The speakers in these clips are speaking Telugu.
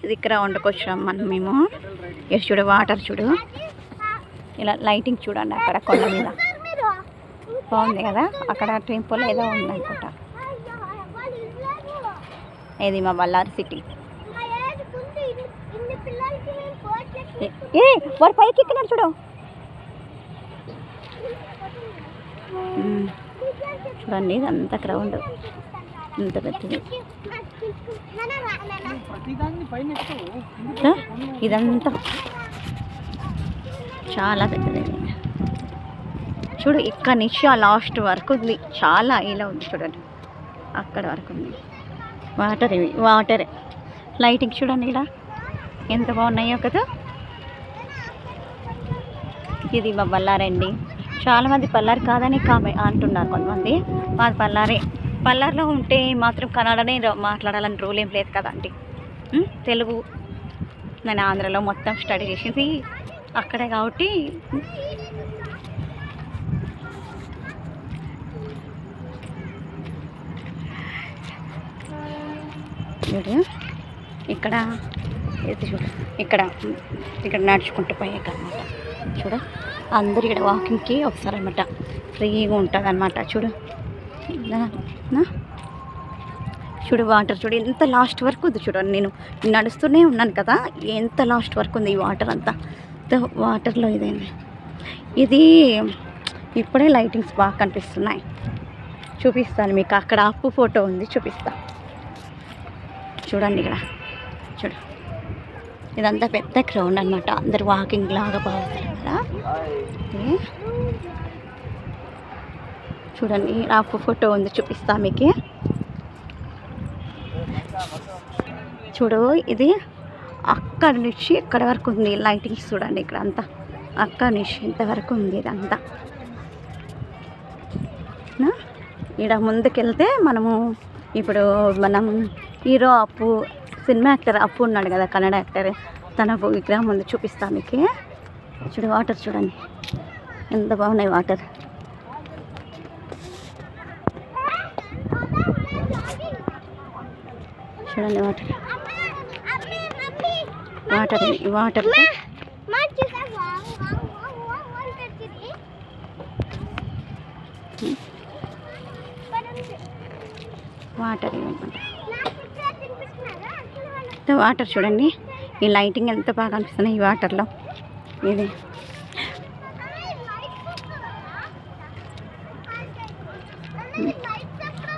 ఇది గ్రౌండ్కి వచ్చాం మేము. ఇటు చూడు వాటర్ చూడు, ఇలా లైటింగ్ చూడండి అక్కడ కొండ మీద బాగుంది కదా. అక్కడ టెంపుల్ ఏదో ఉందనుకుంటా. ఇది మా బళ్ళారి సిటీ. వాడు పైకి ఎక్కినాడు చూడు. చూడండి ఇదంతా గ్రౌండ్, ఇంత పెద్దది. ఇదంతా చాలా పెద్దది. చూడు ఇక్కడ నుంచి ఆ లాస్ట్ వరకు ఉంది, చాలా ఇలా ఉంది చూడండి, అక్కడ వరకు ఉంది. వాటర్ ఇవి వాటరే. లైటింగ్ చూడండి ఇక్కడ ఎంత బాగున్నాయో కదా. ఇది మా బళ్ళారండి. చాలామంది పల్లారు కాదని అంటున్నారు కొంతమంది. మాది పల్లారే. పల్లారులో ఉంటే మాత్రం కన్నడనే మాట్లాడాలని రూల్ ఏం లేదు కదండి. తెలుగు నేను ఆంధ్రలో మొత్తం స్టడీ చేసింది అక్కడే కాబట్టి ఇక్కడ చూడు, ఇక్కడ నడుచుకుంటూ పోయాక అనమాట. చూడు అందరు ఇక్కడ వాకింగ్కి ఒకసారి అనమాట, ఫ్రీగా ఉంటుంది అనమాట. చూడు చూడు వాటర్ చూడు ఎంత లాస్ట్ వరకు ఉంది. చూడండి నేను నడుస్తూనే ఉన్నాను కదా, ఎంత లాస్ట్ వరకు ఉంది ఈ వాటర్ అంతా. వాటర్లో ఇదేంటి, ఇది ఇప్పుడే లైటింగ్స్ బాగా కనిపిస్తున్నాయి. చూపిస్తాను మీకు, అక్కడ అప్పు ఫోటో ఉంది చూపిస్తాను చూడండి. ఇక్కడ చూడు ఇదంతా పెద్ద గ్రౌండ్ అనమాట, అందరు వాకింగ్ లాగా బాగుంటారు కదా. చూడండి అప్పు ఫోటో ఉంది చూపిస్తా మీకు. చూడు ఇది అక్కడి నుంచి ఇక్కడ వరకు ఉంది లైటింగ్స్. చూడండి ఇక్కడ అంతా అక్కడి నుంచి ఇంతవరకు ఉంది ఇదంతా. ఇక్కడ ముందుకెళ్తే మనము ఇప్పుడు మనం హీరో అప్పు, సినిమా యాక్టర్ అప్పు ఉన్నాడు కదా, కన్నడ యాక్టర్, తన విగ్రహం ముందు చూపిస్తా మీకు. చూడు వాటర్ చూడండి ఎంత బాగున్నాయి వాటర్. చూడండి water water water water water చూడండి. ఈ లైటింగ్ ఎంత బాగా అనిపిస్తున్నాయి ఈ వాటర్లో. ఇది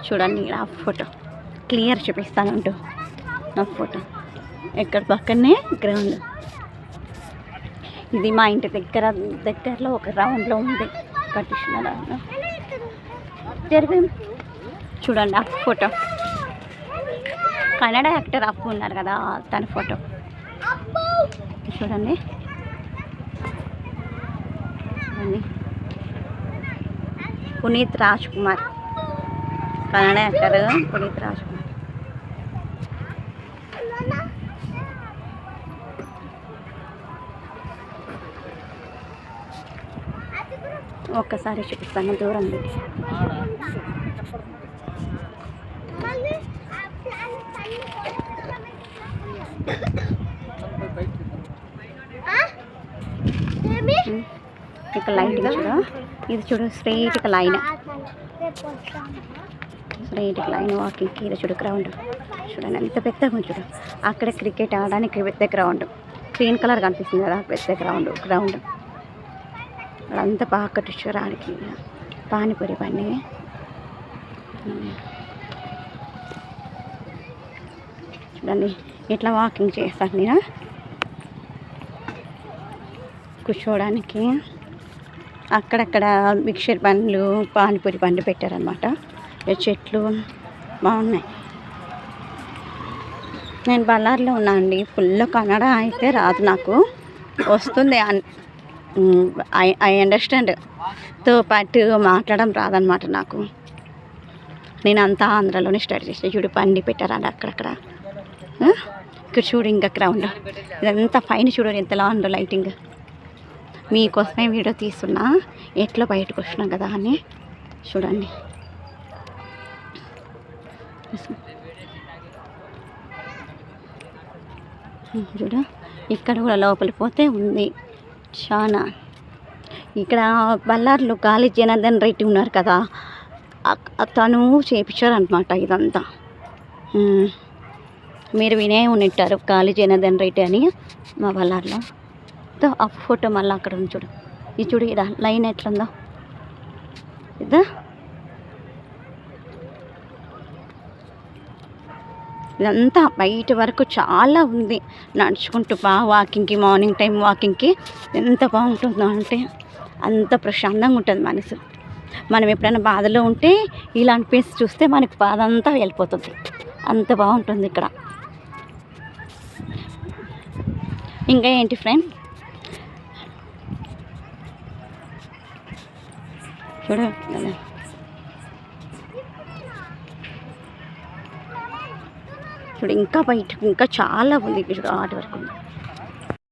చూడండి ఆ ఫోటో క్లియర్ చూపిస్తానంటూ ఆ ఫోటో. ఎక్కడ పక్కనే గ్రౌండ్. ఇది మా ఇంటి దగ్గరలో ఒక రౌండ్లో ఉంది కట్టించిన జరిపి. చూడండి ఆ ఫోటో, కన్నడ యాక్టర్ అప్పు ఉన్నారు కదా తన ఫోటో చూడండి. పునీత్ రాజ్ కుమార్, కన్నడ యాక్టర్ పునీత్ రాజ్ కుమార్. ఒక్కసారి చూపిస్తాను దూరం నుంచి. ఇక లైటింగ్ చూడ, ఇది చూడు స్ట్రైట్గా లైన్, స్ట్రైట్గా లైన్ వాకింగ్కి. ఇది చూడు గ్రౌండ్ చూడండి ఎంత పెద్దగా ఉంది. చూడు అక్కడ క్రికెట్ ఆడడానికి పెద్ద గ్రౌండ్, గ్రీన్ కలర్ కనిపిస్తుంది కదా పెద్ద గ్రౌండ్ అదంతా బాగా కట్టించుకోవడానికి. పానీపూరి బండి చూడండి ఇట్లా వాకింగ్ చేస్తాను నేను కూర్చోవడానికి. అక్కడక్కడ మిక్చర్ బండ్లు, పానీపూరి బండ్లు పెట్టారనమాట. చెట్లు బాగున్నాయి. నేను బళ్ళారిలో ఉన్నా అండి. ఫుల్ కన్నడ అయితే రాదు నాకు, వస్తుంది ఐ అండర్స్టాండ్ తో పాటు మాట్లాడడం రాదనమాట నాకు. నేను అంతా ఆంధ్రాలోనే స్టడీ చేసాను. చూడు బండి పెట్టారండి అక్కడక్కడ. ఇక్కడ చూడు ఇంకా గ్రౌండ్ ఇదంతా పైన చూడండి ఎంతలా ఉందో లైటింగ్. మీకోసమే వీడియో తీస్తున్నా, ఎట్లా బయటకు వచ్చినాం కదా అని చూడండి. చూడు ఇక్కడ కూడా లోపలికి పోతే ఉంది చాలా. ఇక్కడ బళ్ళారిలో గాలి జనార్దన్ రెడ్డి ఉన్నారు కదా, తను చేయించారనమాట ఇదంతా. మీరు వినే ఉంటారు గాలి జనార్దన్ రెడ్డి అని మా బళ్ళారిలో. ఆ ఫోటో మళ్ళీ అక్కడ ఉంది చూడు, ఇది చూడు ఇక్కడ లైన్ ఎట్లుందో ఇదా. ఇదంతా బయట వరకు చాలా ఉంది, నడుచుకుంటూ వాకింగ్కి, మార్నింగ్ టైం వాకింగ్కి ఎంత బాగుంటుందో అంటే అంత ప్రశాంతంగా ఉంటుంది మనసు. మనం ఎప్పుడైనా బాధలో ఉంటే ఇలాంటి ప్లేస్ చూస్తే మనకి బాధ అంతా వెళ్ళిపోతుంది, అంత బాగుంటుంది ఇక్కడ. ఇంకా ఏంటి ఫ్రెండ్, చూడు చూడు ఇంకా బయట ఇంకా చాలా ఉంది, చూడు ఆటి వరకు ఉంది.